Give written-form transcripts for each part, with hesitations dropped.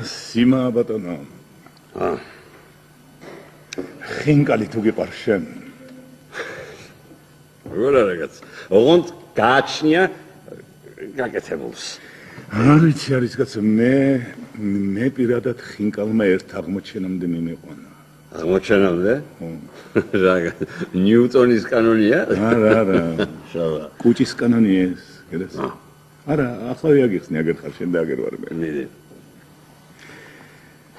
Sima batono. Xinqალი თუ გიყვარს შენ. როგორ არა კაც. ოღონდ გააჩნია გაკეთებულს. არის კაც მე პირადად ხინკალმა ერთ აღმოჩენამდე მიმიყვანა. აღმოჩენამდე? რა ნიუტონის კანონია? არა. შავა. კუჭის კანონი ეს, გერას? არა, ახლა ვიაგიხსნი, აგერ ხარ შენ და აგერ ვარ მე. მიდი.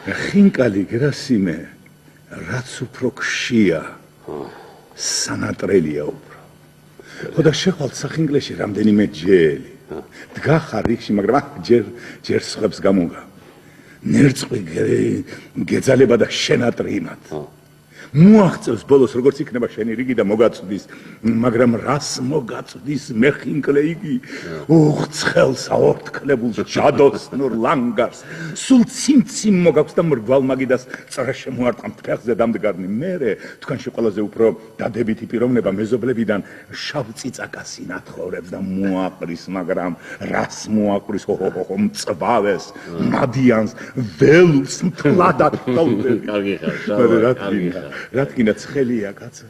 ხინკალი გერასიმე რაც უფრო ქშია სანატრელია უფრო. ხოდა შეხვალთ სახინგლეში რამდენიმე ჯელი. დგა ხარ რიგში, მაგრამ ჯერ სხვებს გამოგა. ნერწყვი გეძალება და შენატრიმად. მოაღწევს ბოლოს როგორც იქნება შენი რიგი და მოგაწვდის, მაგრამ რას მოგაწვდის მე ხინკლე იგი? უხცხელს აორთქლებულს ჯადოსნურ ლანგარს, სულ ციმციმ მოგაქვს და მრგვალ მაგიდას წრე შემოარტყამთ ფეხზე დამდგარნი. მერე თქვენში ყველაზე უფრო დადებითი პიროვნება მეზობლებიდან შავ წიწაკას ინათხოვრებს და მოაყრის, მაგრამ რას მოაყრის? მწვავეს, მადიანს, ველურს მთლადად ხდები. კარგი ხარ, შავა, კარგი ხარ. რა თქინა ცხელია კაცო?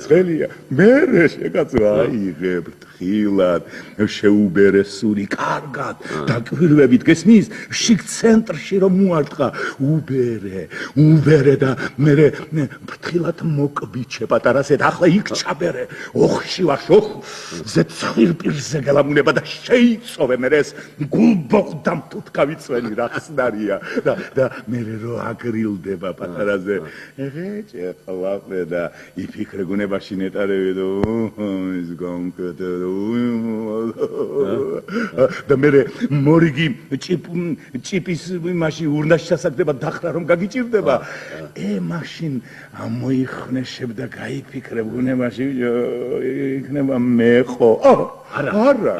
ცხელია. მე შეკაცო აიღებ თხილად, შეუბერე სული კარგად, დაკვირვებით გესმის, შიგ ცენტრში რომ მოარტყა, უბერე და მე თხილად მოკბიჩე პატარასეთ, ახლა იქ ჩაბერე, ოხში ვაშო, ზე ცხვირპირზე გელამუნება და შეიწოვე მე ეს გულბოყდამ თუთქავიცვენი რახსნარია და მე რო აგრილდება პატარაზე. ეღეჭე ყლაპე და იფიქრე გუნებაში ნეტარები და ის გამკეთე და მე მორიგი ჭიპის იმაში ურნაში ჩასაგდება დახრა რომ გაგიჭირდება მაშინ მოიხნეშებ და გაიფიქრე გუნებაში იქნება მეყო არა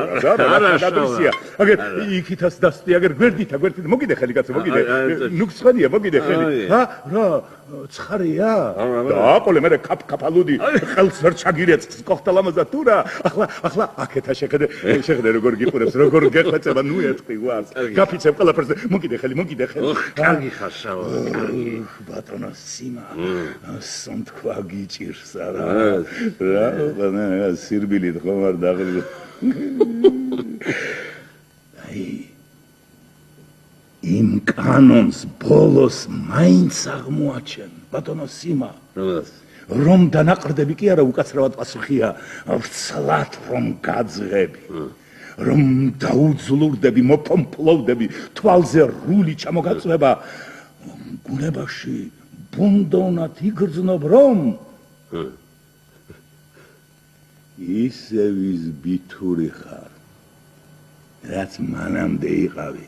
აგერ იქითაც დასტი აგერ გვერდით მოგიდე ხელი კაცო მოგიდე ნუქსხანია მოგიდე ხელი რა ცხარია დააყოლე მე კაფალუდი ხელს ვერ ჩაგირეწს კოხტალამაზა თუ რა ახლა აქეთა შეხედე როგორ გიყურებს როგორ გეხვეწება ნუ ეთყი გვარს გაფიცებ ყველაფერზე მოგიდე ხელი კარგი ხარ შავა კარგი ბატონო სიმა სონთქვა გიჭირს რა სირბილით ხომ არ დაღლი იმ კანონს ბოლოს მაინც აღმოაჩენ ბატონო სიმა რომ დანაყრდები კი არა უკაცრავად პასუხია ვრცლად რომ გაძღები რომ დაუძლურდები მოფომფლოვდები თვალზე რული ჩამოგაწვება გუნებაში ბუნდოვნად იგრძნობ რომ ისე ვის ბითური ხარ რაც მანამდე იყავი